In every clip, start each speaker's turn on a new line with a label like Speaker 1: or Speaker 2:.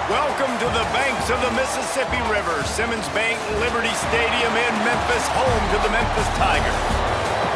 Speaker 1: Welcome to the banks of the Mississippi River, Simmons Bank Liberty Stadium in Memphis, home to the Memphis Tigers.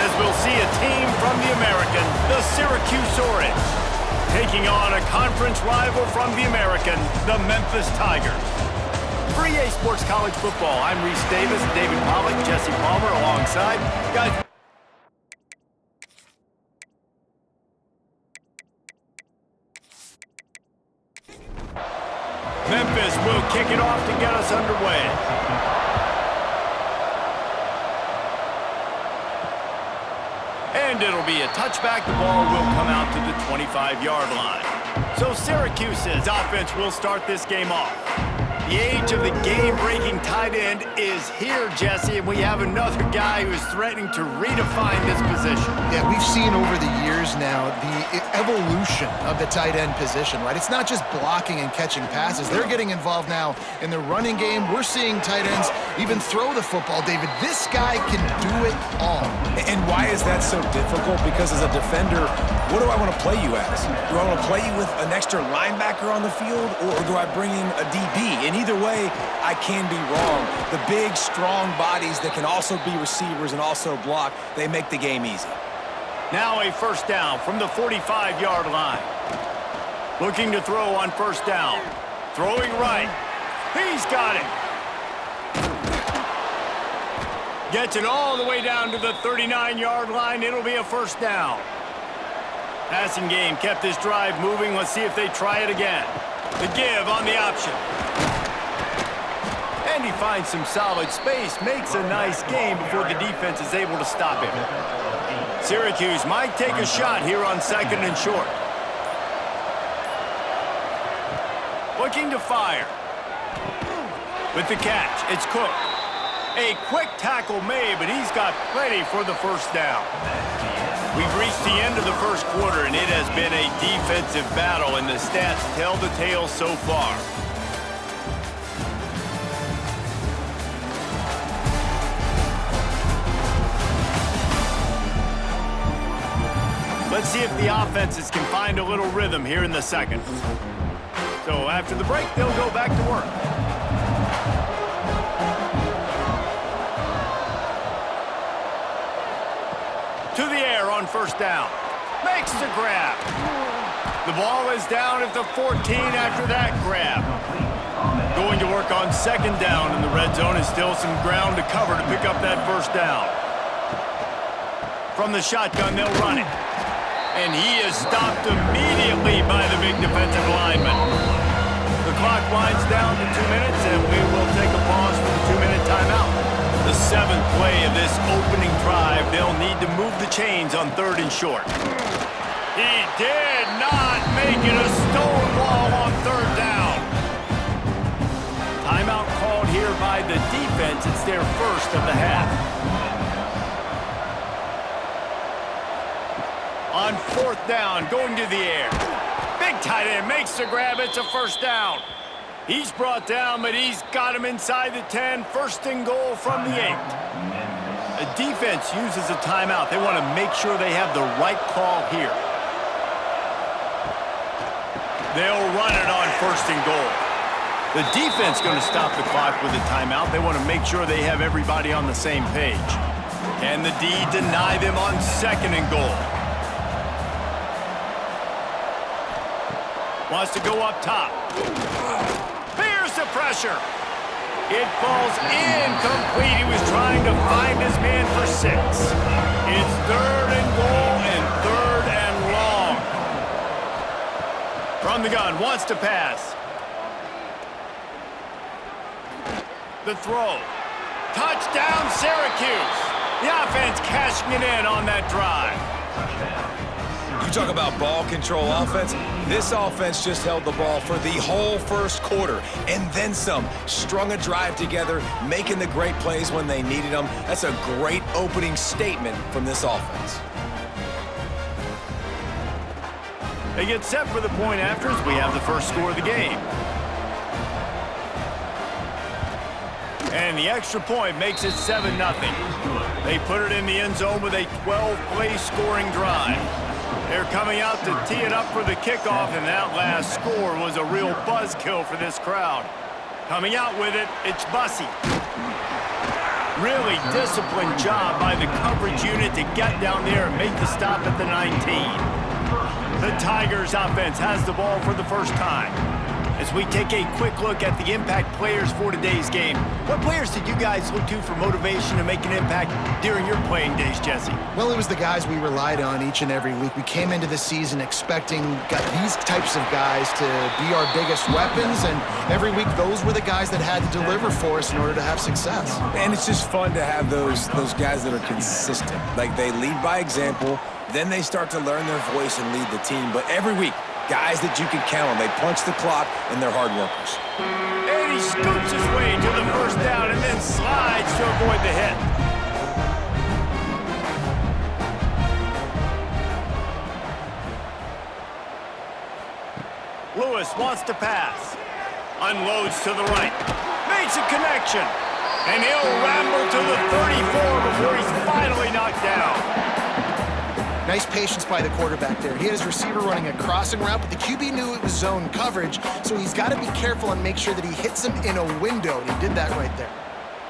Speaker 1: As we'll see a team from the American, the Syracuse Orange, taking on a conference rival from the American, the Memphis Tigers. For EA Sports College Football, I'm Reese Davis, David Pollock, Jesse Palmer alongside. Guys. Memphis will kick it off to get us underway. And it'll be a touchback. The ball will come out to the 25-yard line. So Syracuse's offense will start this game off. The age of the game-breaking tight end is here, Jesse, and we have another guy who is threatening to redefine this position.
Speaker 2: Yeah, we've seen over the years now the evolution of the tight end position, right? It's not just blocking and catching passes. They're getting involved now in the running game. We're seeing tight ends even throw the football, David. This guy can do it all.
Speaker 3: And why is that so difficult? Because as a defender, what do I want to play you as? Do I want to play you with an extra linebacker on the field, or do I bring in a DB? And either way, I can be wrong. The big, strong bodies that can also be receivers and also block, they make the game easy.
Speaker 1: Now a first down from the 45-yard line. Looking to throw on first down. Throwing right. He's got it. Gets it all the way down to the 39-yard line. It'll be a first down. Passing game kept this drive moving. Let's see if they try it again. The give on the option. And he finds some solid space. Makes a nice game before the defense is able to stop him. Syracuse might take a shot here on second and short. Looking to fire. With the catch, it's Cook. A quick tackle made, but he's got plenty for the first down. We've reached the end of the first quarter, and it has been a defensive battle, and the stats tell the tale so far. Let's see if the offenses can find a little rhythm here in the second. So after the break, they'll go back to work. To the air on first down. Makes the grab. The ball is down at the 14 after that grab. Going to work on second down in the red zone, and still some ground to cover to pick up that first down. From the shotgun, they'll run it. And he is stopped immediately by the big defensive lineman. The clock winds down to 2 minutes, and we will take a pause for the 2-minute timeout. The seventh play of this opening drive, they'll need to move the chains on third and short. He did not make it a stone wall on third down. Timeout called here by the defense. It's their first of the half. On fourth down, going to the air. Big tight end makes the grab. It's a first down. He's brought down, but he's got him inside the 10. First and goal from the 8. The defense uses a timeout. They want to make sure they have the right call here. They'll run it on first and goal. The defense going to stop the clock with a timeout. They want to make sure they have everybody on the same page. Can the D deny them on second and goal? Wants to go up top. Here's the pressure. It falls incomplete. He was trying to find his man for 6. It's third and goal and third and long. From the gun, wants to pass. The throw. Touchdown, Syracuse. The offense cashing it in on that drive.
Speaker 3: You talk about ball control offense. This offense just held the ball for the whole first quarter and then some. Strung a drive together, making the great plays when they needed them. That's a great opening statement from this offense.
Speaker 1: They get set for the point after as we have the first score of the game. And the extra point makes it 7-0. They put it in the end zone with a 12-play scoring drive. They're coming out to tee it up for the kickoff, and that last score was a real buzzkill for this crowd. Coming out with it, it's Bussey. Really disciplined job by the coverage unit to get down there and make the stop at the 19. The Tigers offense has the ball for the first time. As we take a quick look at the impact players for today's game, what players did you guys look to for motivation to make an impact during your playing days, Jesse?
Speaker 2: Well, it was the guys we relied on each and every week. We came into the season expecting these types of guys to be our biggest weapons, and every week those were the guys that had to deliver for us in order to have success.
Speaker 3: And it's just fun to have those guys that are consistent. Like, they lead by example, then they start to learn their voice and lead the team. But every week, guys that you can count on. They punch the clock, and they're hard workers.
Speaker 1: And he scoots his way to the first down and then slides to avoid the hit. Lewis wants to pass. Unloads to the right. Makes a connection. And he'll ramble to the 34 before he's finally knocked down.
Speaker 2: Nice patience by the quarterback there. He had his receiver running a crossing route, but the QB knew it was zone coverage, so he's got to be careful and make sure that he hits him in a window, and he did that right there.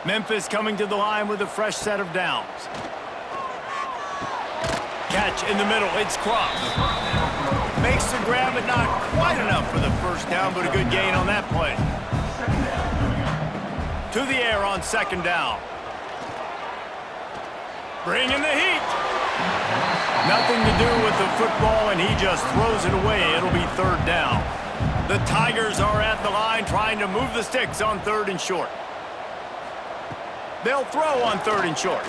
Speaker 1: Memphis coming to the line with a fresh set of downs. Catch in the middle, it's Cross. Makes the grab, but not quite enough for the first down, but a good gain on that play. To the air on second down. Bringing the heat. Nothing to do with the football, and he just throws it away. It'll be third down. The Tigers are at the line trying to move the sticks on third and short. They'll throw on third and short.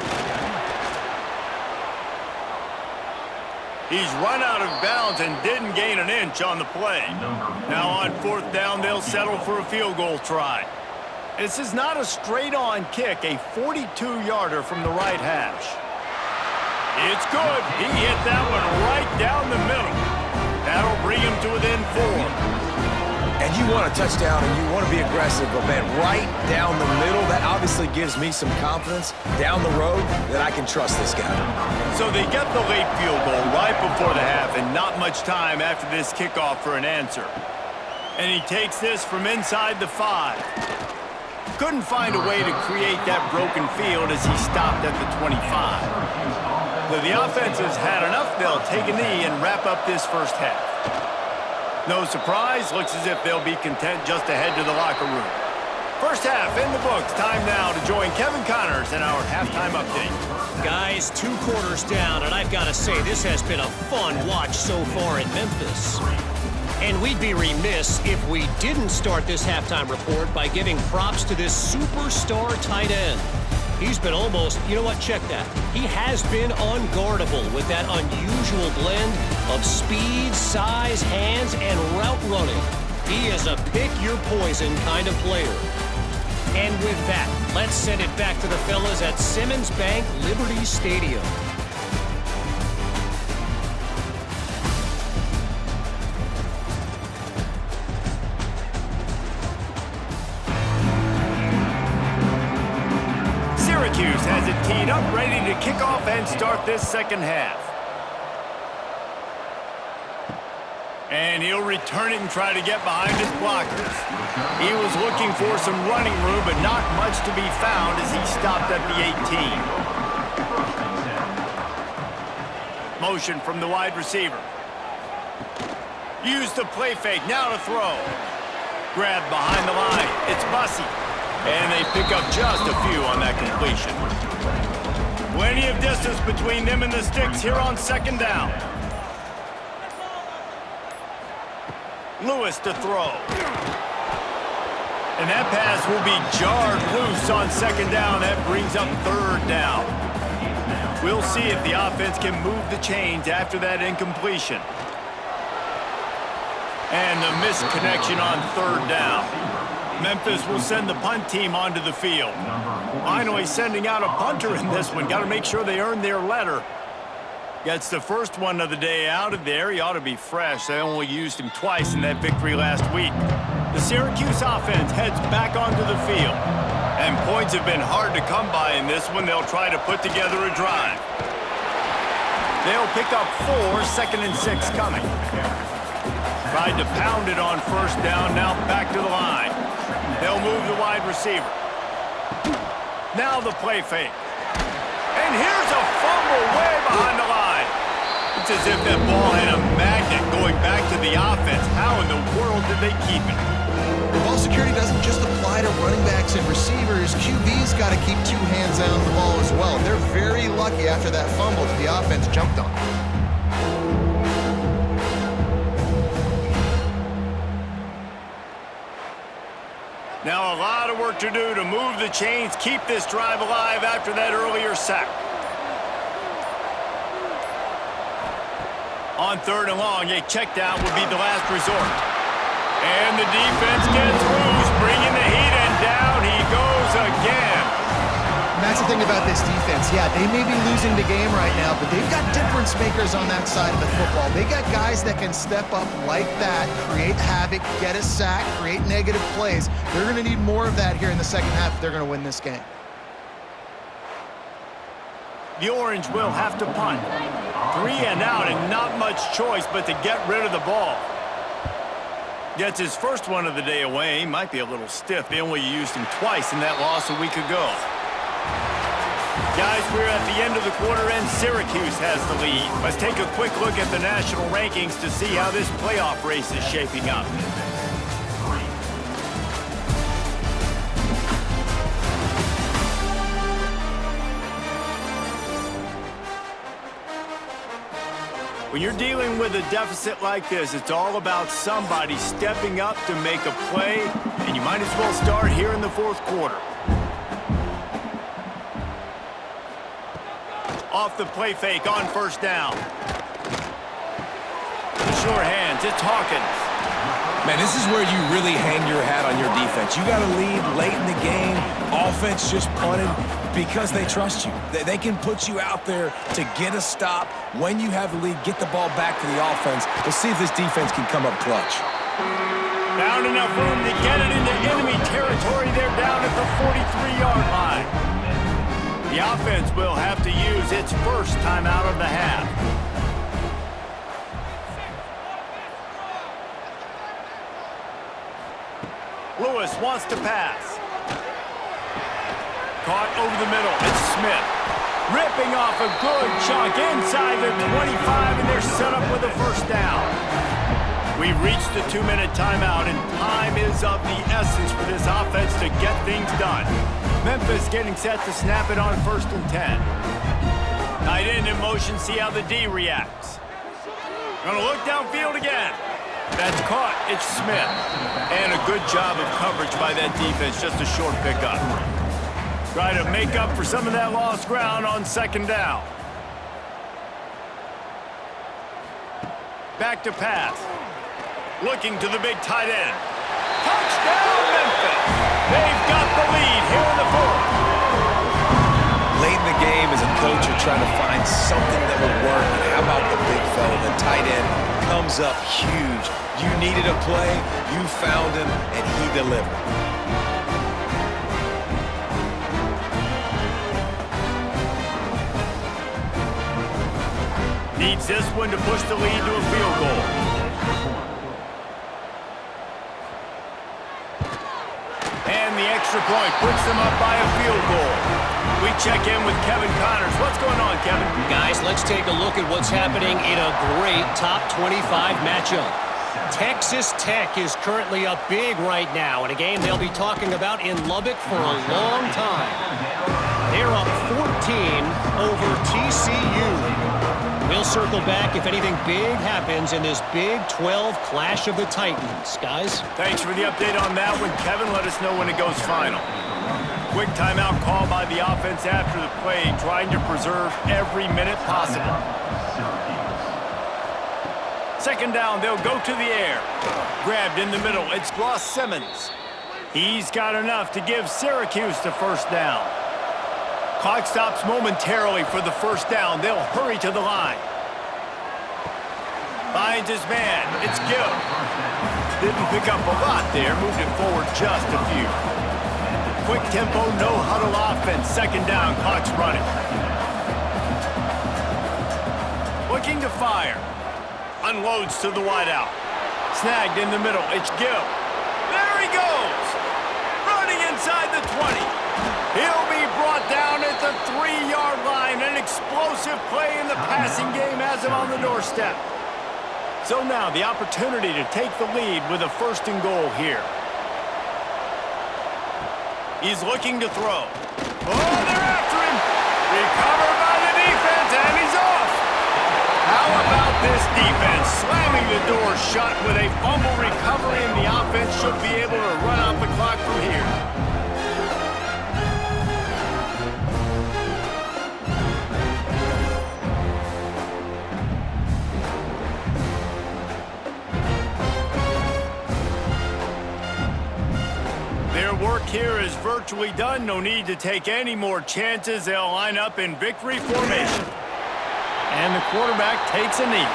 Speaker 1: He's run out of bounds and didn't gain an inch on the play. Now on fourth down, they'll settle for a field goal try. This is not a straight-on kick, a 42-yarder from the right hash. It's good. He hit that one right down the middle. That'll bring him to within 4.
Speaker 3: And you want a touchdown and you want to be aggressive, but man, right down the middle, that obviously gives me some confidence down the road that I can trust this guy.
Speaker 1: So they get the late field goal right before the half, and not much time after this kickoff for an answer. And he takes this from inside the 5. Couldn't find a way to create that broken field as he stopped at the 25. But the offense has had enough. They'll take a knee and wrap up this first half. No surprise. Looks as if they'll be content just to head to the locker room. First half in the books. Time now to join Kevin Connors in our halftime update.
Speaker 4: Guys, 2 quarters down, and I've got to say, this has been a fun watch so far in Memphis. And we'd be remiss if we didn't start this halftime report by giving props to this superstar tight end. He's been almost, you know what, check that. He has been unguardable with that unusual blend of speed, size, hands, and route running. He is a pick-your-poison kind of player. And with that, let's send it back to the fellas at Simmons Bank Liberty Stadium.
Speaker 1: Syracuse has it teed up, ready to kick off and start this second half. And he'll return it and try to get behind his blockers. He was looking for some running room, but not much to be found as he stopped at the 18. Motion from the wide receiver. Use the play fake, now to throw. Grab behind the line, it's Bussey. And they pick up just a few on that completion. Plenty of distance between them and the sticks here on second down. Lewis to throw. And that pass will be jarred loose on second down. That brings up third down. We'll see if the offense can move the chains after that incompletion. And the missed connection on third down. Memphis will send the punt team onto the field. Finally sending out a punter in this one. Got to make sure they earn their letter. Gets the first one of the day out of there. He ought to be fresh. They only used him twice in that victory last week. The Syracuse offense heads back onto the field. And points have been hard to come by in this one. They'll try to put together a drive. They'll pick up 4, 2nd and 6 coming. Tried to pound it on first down, now back to the line. They'll move the wide receiver. Now the play fake. And here's a fumble way behind the line. It's as if that ball had a magnet going back to the offense. How in the world did they keep it?
Speaker 2: Ball security doesn't just apply to running backs and receivers. QB's got to keep 2 hands on the ball as well. They're very lucky after that fumble that the offense jumped on.
Speaker 1: Now a lot of work to do to move the chains, keep this drive alive after that earlier sack. On 3rd and long, a check down would be the last resort. And the defense gets loose, bringing the heat, and down he goes again.
Speaker 2: And that's the thing about this defense. Yeah, they may be losing the game right now, but they've got difference makers on that side of the football. They got guys that can step up like that, create havoc, get a sack, create negative plays. They're going to need more of that here in the second half if they're going to win this game.
Speaker 1: The Orange will have to punt. 3 and out, and not much choice but to get rid of the ball. Gets his first one of the day away. He might be a little stiff. They only used him twice in that loss a week ago. Guys, we're at the end of the quarter, and Syracuse has the lead. Let's take a quick look at the national rankings to see how this playoff race is shaping up. When you're dealing with a deficit like this, it's all about somebody stepping up to make a play, and you might as well start here in the 4th quarter. Off the play fake on first down. The sure hands, it's Hawkins.
Speaker 3: Man, this is where you really hang your hat on your defense. You got to lead late in the game. Offense just punted because they trust you. They can put you out there to get a stop. When you have the lead, get the ball back to the offense. We'll see if this defense can come up clutch.
Speaker 1: Found enough room to get it into enemy territory. They're down at the 43-yard line. The offense will have to use its first timeout of the half. Lewis wants to pass. Caught over the middle. It's Smith. Ripping off a good chunk inside the 25, and they're set up with a first down. We've reached the 2-minute timeout, and time is of the essence for this offense to get things done. Memphis getting set to snap it on 1st and 10. Tight end in motion, see how the D reacts. Gonna look downfield again. That's caught, it's Smith. And a good job of coverage by that defense, just a short pickup. Try to make up for some of that lost ground on 2nd down. Back to pass. Looking to the big tight end. Touchdown, Memphis! They've got the lead here in the 4th.
Speaker 3: Late in the game, as a coach, you're trying to find something that will work. And how about the big fella, the tight end, comes up huge. You needed a play, you found him, and he delivered.
Speaker 1: Needs this one to push the lead to a field goal. And the extra point puts them up by a field goal. We check in with Kevin Connors. What's going on, Kevin?
Speaker 4: Guys, let's take a look at what's happening in a great top 25 matchup. Texas Tech is currently up big right now in a game they'll be talking about in Lubbock for a long time. They're up 14 over TCU. We'll circle back if anything big happens in this Big 12 Clash of the Titans. Guys?
Speaker 1: Thanks for the update on that one, Kevin. Let us know when it goes final. Quick timeout call by the offense after the play, trying to preserve every minute possible. 2nd down, they'll go to the air. Grabbed in the middle, it's Ross Simmons. He's got enough to give Syracuse the first down. Clock stops momentarily for the first down. They'll hurry to the line. Finds his man. It's Gill. Didn't pick up a lot there. Moved it forward just a few. Quick tempo, no huddle offense. 2nd down, clock's running. looking to fire. Unloads to the wideout. Snagged in the middle. It's Gill. There he goes. Running inside the 20. He'll be brought down at the 3-yard line. An explosive play in the passing game has him on the doorstep. So now the opportunity to take the lead with a 1st and goal here. He's looking to throw. Oh, they're after him. Recovered by the defense, and he's off. How about this defense slamming the door shut with a fumble recovery, and the offense should be able to run out the clock from here. Their work here is virtually done. No need to take any more chances. They'll line up in victory formation. And the quarterback takes a knee.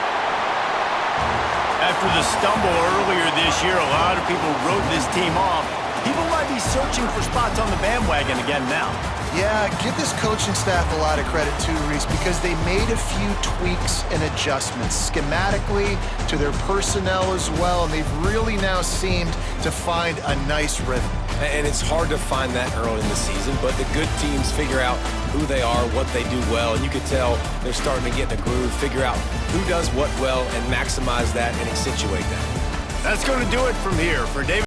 Speaker 1: After the stumble earlier this year, a lot of people wrote this team off. People might be searching for spots on the bandwagon again now.
Speaker 2: Yeah, give this coaching staff a lot of credit too, Reese, because they made a few tweaks and adjustments schematically to their personnel as well, and they've really now seemed to find a nice rhythm.
Speaker 3: And it's hard to find that early in the season, but the good teams figure out who they are, what they do well, and you can tell they're starting to get in the groove, figure out who does what well, and maximize that and accentuate that.
Speaker 1: That's going to do it from here. For David